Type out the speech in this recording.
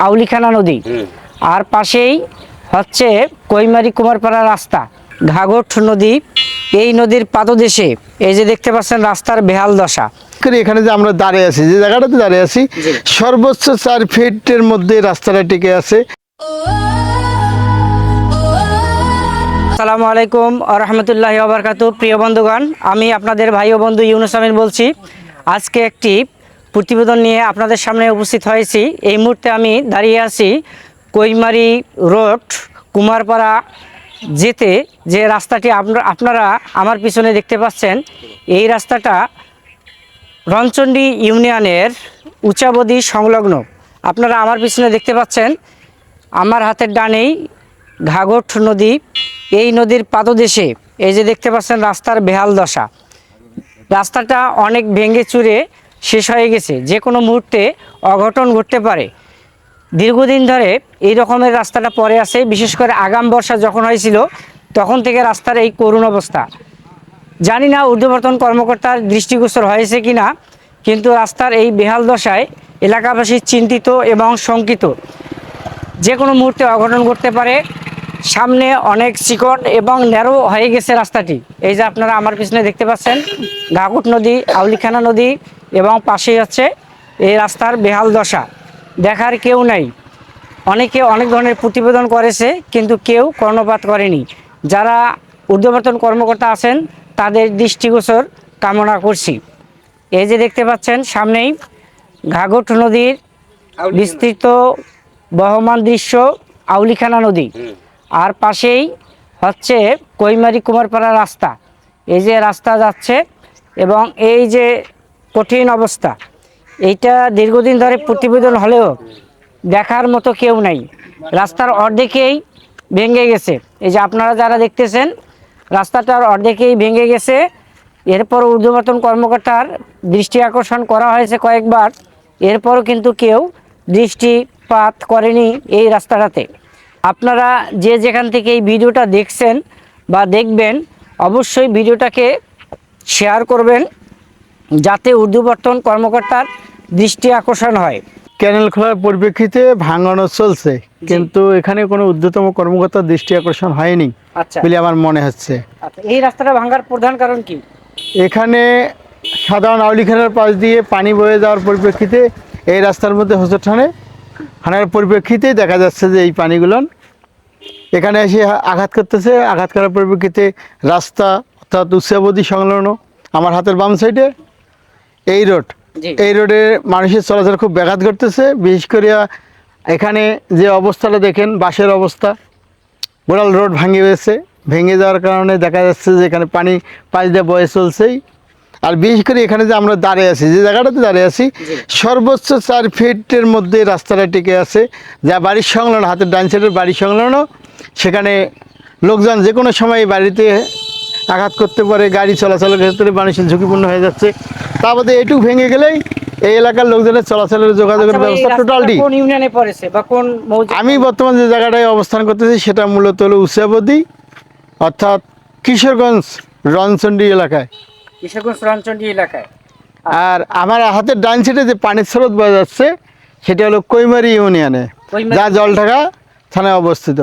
আউলিখানা নদী, আর পাশেই হচ্ছে কৈমারি কুমারপাড়া রাস্তা, ঘাঘট নদী। এই নদীর পাদদেশে এই যে দেখতে পাচ্ছেন রাস্তার বেহাল দশা। এখানে যে আমরা দাঁড়িয়ে আছি, যে জায়গাটাতে দাঁড়িয়ে আছি, সর্বোচ্চ 4 ফিটের মধ্যে রাস্তাটা টিকে আছে। আসসালামু আলাইকুম ওয়া রাহমাতুল্লাহি ওয়া বারাকাতুহু। প্রিয় বন্ধুগণ, আমি আপনাদের ভাই ও বন্ধু ইউনুস আমিন বলছি। আজকে একটি প্রতিবেদন নিয়ে আপনাদের সামনে উপস্থিত হয়েছি। এই মুহূর্তে আমি দাঁড়িয়ে আছি কৈমারি রোড কুমারপাড়া যেতে যে রাস্তাটি আপনারা আমার পিছনে দেখতে পাচ্ছেন। এই রাস্তাটা রণচণ্ডী ইউনিয়নের উচাবদী সংলগ্ন। আপনারা আমার পিছনে দেখতে পাচ্ছেন, আমার হাতের ডানেই ঘাঘট নদী। এই নদীর পাদদেশে এই যে দেখতে পাচ্ছেন রাস্তার বেহাল দশা। রাস্তাটা অনেক ভেঙে চুরে শেষ হয়ে গেছে, যে কোনো মুহূর্তে অঘটন ঘটতে পারে। দীর্ঘদিন ধরে এই রকমের রাস্তাটা পড়ে আছে, বিশেষ করে আগাম বর্ষা যখন হয়েছিল তখন থেকে রাস্তার এই করুণ অবস্থা। জানি না ঊর্ধ্বতন কর্মকর্তার দৃষ্টিগোচর হয়েছে কি না, কিন্তু রাস্তার এই বেহাল দশায় এলাকাবাসী চিন্তিত এবং শঙ্কিত। যে কোনো মুহূর্তে অঘটন ঘটতে পারে। সামনে অনেক চিকন এবং ন্যারো হয়ে গেছে রাস্তাটি। এই যে আপনারা আমার পিছনে দেখতে পাচ্ছেন ঘাঘট নদী, আউলিখানা নদী, এবং পাশেই হচ্ছে এই রাস্তার বেহাল দশা। দেখার কেউ নাই। অনেকে অনেক ধরনের প্রতিবেদন করেছে, কিন্তু কেউ কর্ণপাত করেনি। যারা ঊর্ধ্বতন কর্মকর্তা আছেন তাদের দৃষ্টিগোচর কামনা করছি। এই যে দেখতে পাচ্ছেন সামনেই ঘাঘট নদীর বিস্তৃত বহমান দৃশ্য, আউলিখানা নদী, আর পাশেই হচ্ছে কৈমারি কুমারপাড়া রাস্তা। এই যে রাস্তা যাচ্ছে এবং এই যে কঠিন অবস্থা, এইটা দীর্ঘদিন ধরে প্রতিবেদন হলেও দেখার মতো কেউ নাই। রাস্তার অর্ধেকেই ভেঙে গেছে। এই যে আপনারা যারা দেখতেছেন রাস্তাটার অর্ধেকেই ভেঙে গেছে। এরপর ঊর্ধ্বতন কর্মকর্তার দৃষ্টি আকর্ষণ করা হয়েছে কয়েকবার, এরপরও কিন্তু কেউ দৃষ্টিপাত করেনি এই রাস্তাটাতে। আপনারা যে যেখান থেকে এই ভিডিওটা দেখছেন বা দেখবেন, অবশ্যই ভিডিওটাকে শেয়ার করবেন যাতে ঊর্ধ্বতন কর্মকর্তার দৃষ্টি আকর্ষণ হয়। ক্যানেল খোলার পরিপ্রেক্ষিতে ভাঙানো চলছে, কিন্তু এখানে কোনো ঊর্ধ্বতম কর্মকর্তার দৃষ্টি আকর্ষণ হয়নি বলে আমার মনে হচ্ছে। এই রাস্তাটা ভাঙার প্রধান কারণ কি? এখানে সাধারণ আউলিখানার পাশ দিয়ে পানি বয়ে যাওয়ার পরিপ্রেক্ষিতে এই রাস্তার মধ্যে হোঁচট হানার পরিপ্রেক্ষিতে দেখা যাচ্ছে যে এই পানিগুলো এখানে এসে আঘাত করতেছে। আঘাত করার পরিপ্রেক্ষিতে রাস্তা অর্থাৎ উচ্চাবদী সংলগ্ন আমার হাতের বাম সাইডে এই রোডে মানুষের চলাচল খুব ব্যাঘাত ঘটতেছে। বিশেষ করে এখানে যে অবস্থাটা দেখেন, বাসের অবস্থা, গোড়াল রোড ভেঙে যাওয়ার কারণে দেখা যাচ্ছে যে এখানে পানি পাশ দিয়ে বয়ে চলছেই। আর বিশেষ করে এখানে যে আমরা দাঁড়িয়ে আছি, যে জায়গাটাতে দাঁড়িয়ে আছি, সর্বোচ্চ 4 ফিটের মধ্যে রাস্তাটা টিকে আছে, যা বাড়ির সংলগ্ন, হাতের ডান সাইডের বাড়ির সংলগ্ন। সেখানে লোকজন যে কোনো সময় বাড়িতে আঘাত করতে পারে, গাড়ি চলাচলের ক্ষেত্রে মানুষের ঝুঁকিপূর্ণ হয়ে যাচ্ছে। তা বাদে এইটুকু ভেঙে গেলেই এই এলাকার লোকজনের চলাচলের যোগাযোগের ব্যবস্থা টোটালটি। কোন ইউনিয়নে পড়েছে বা কোন মৌজা? আমি বর্তমান যে জায়গাটায় অবস্থান করতেছি সেটা মূলত হলো উচাবদী, অর্থাৎ কিশোরগঞ্জ রণচণ্ডী এলাকায়। কিশোরগঞ্জ রণচণ্ডী এলাকায়। আর আমার হাতের ডান সাইডে যে পানির স্রোত বয়ে যাচ্ছে সেটা হলো কৈমারি ইউনিয়নে, যা জলঢাকা থানায় অবস্থিত।